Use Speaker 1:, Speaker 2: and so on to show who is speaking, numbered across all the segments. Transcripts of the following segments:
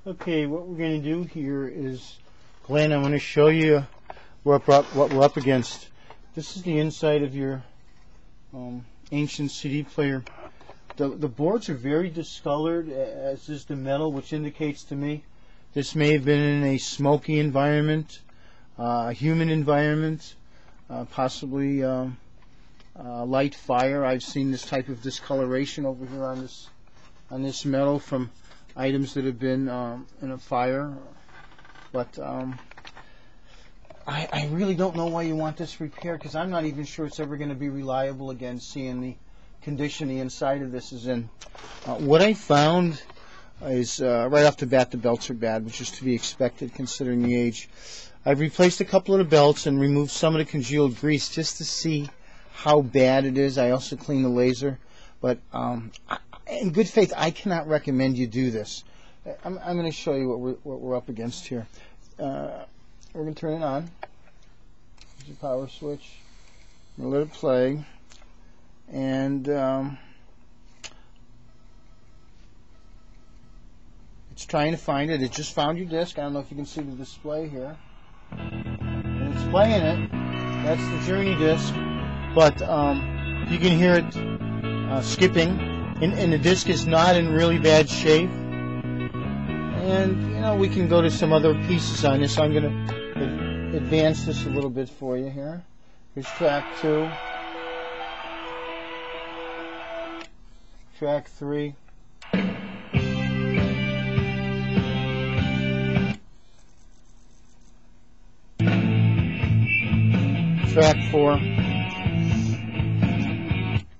Speaker 1: Okay, what we're going to do here is, Glenn, I'm going to show you what we're up against. This is the inside of your ancient CD player. The boards are very discolored, as is the metal, which indicates to me this may have been in a smoky environment, a humid environment, possibly light fire. I've seen this type of discoloration over here on this metal from items that have been in a fire. But I really don't know why you want this repaired, because I'm not even sure it's ever going to be reliable again, seeing the condition the inside of this is in. What I found is, right off the bat, the belts are bad, which is to be expected considering the age. I've replaced a couple of the belts and removed some of the congealed grease just to see how bad it is. I also cleaned the laser, but in good faith, I cannot recommend you do this. I'm going to show you what we're up against here. We're going to turn it on. There's your power switch. I'm going to let it play. And it's trying to find it. It just found your disc. I don't know if you can see the display here. And it's playing it. That's the Journey disc. But you can hear it skipping. And the disc is not in really bad shape. And, you know, we can go to some other pieces on this. I'm going to advance this a little bit for you here. Here's track 2. Track 3. Track 4. I'm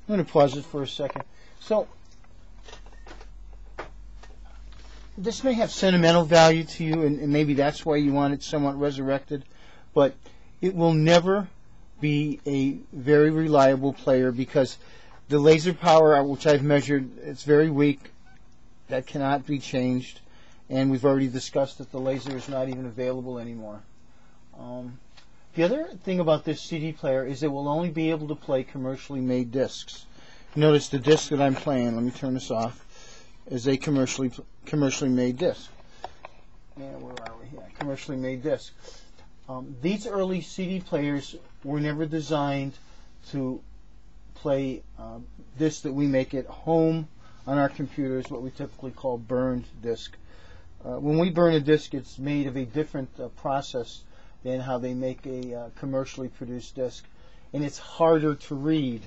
Speaker 1: going to pause it for a second. So, this may have sentimental value to you, and maybe that's why you want it somewhat resurrected, but it will never be a very reliable player, because the laser power, which I've measured, it's very weak. That cannot be changed, and we've already discussed that the laser is not even available anymore. The other thing about this CD player is it will only be able to play commercially made discs. Notice the disc that I'm playing, let me turn this off, is a commercially made disc. And where are we? Yeah, commercially made disc. These early CD players were never designed to play discs that we make at home on our computers, what we typically call burned disc. When we burn a disc, it's made of a different process than how they make a commercially produced disc, and it's harder to read.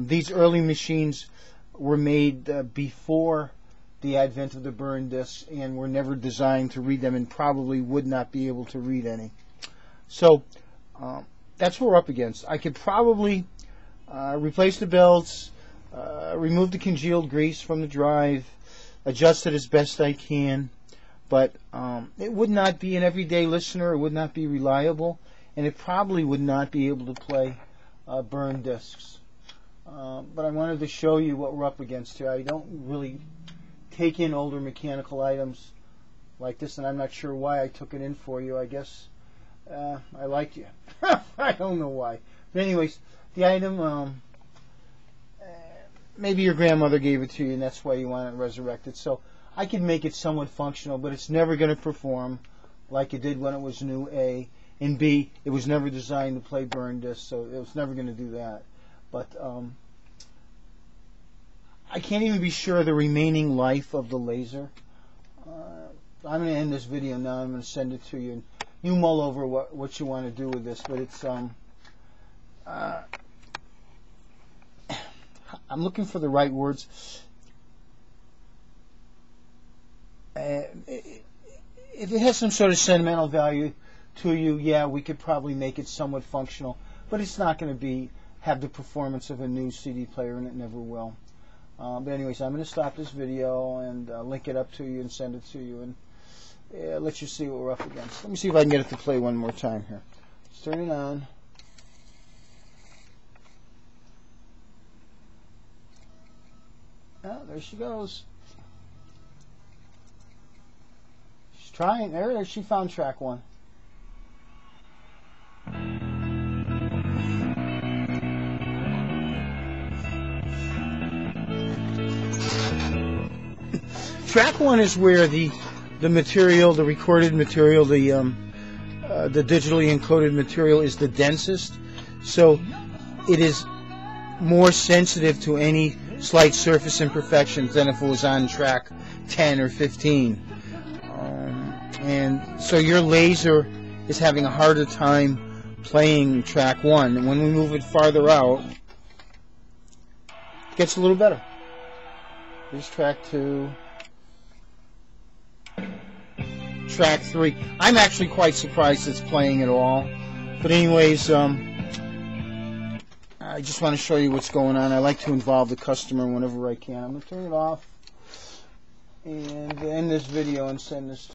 Speaker 1: These early machines were made before the advent of the burn discs and were never designed to read them, and probably would not be able to read any. So that's what we're up against. I could probably replace the belts, remove the congealed grease from the drive, adjust it as best I can, but it would not be an everyday listener, it would not be reliable, and it probably would not be able to play burn discs. But I wanted to show you what we're up against here. I don't really take in older mechanical items like this, and I'm not sure why I took it in for you. I guess I like you. I don't know why. But anyways, the item, maybe your grandmother gave it to you, and that's why you want it resurrected. So I can make it somewhat functional, but it's never going to perform like it did when it was new, A. And B, it was never designed to play burn discs, so it was never going to do that. But I can't even be sure of the remaining life of the laser. I'm going to end this video now. I'm going to send it to you, and you mull over what you want to do with this. But it's I'm looking for the right words. If it has some sort of sentimental value to you, yeah, we could probably make it somewhat functional, but it's not going to have the performance of a new CD player, and it never will. But anyways, I'm going to stop this video and link it up to you and send it to you, and let you see what we're up against. Let me see if I can get it to play one more time here. Let's turn it on. Oh, there she goes. She's trying. There she found track 1. Track 1 is where the the material, the recorded material, the digitally encoded material is the densest, so it is more sensitive to any slight surface imperfections than if it was on track 10 or 15. And so your laser is having a harder time playing track 1. And when we move it farther out, it gets a little better. Here's track 2. Track 3. I'm actually quite surprised it's playing at all. But anyways, I just want to show you what's going on. I like to involve the customer whenever I can. I'm going to turn it off and end this video and send this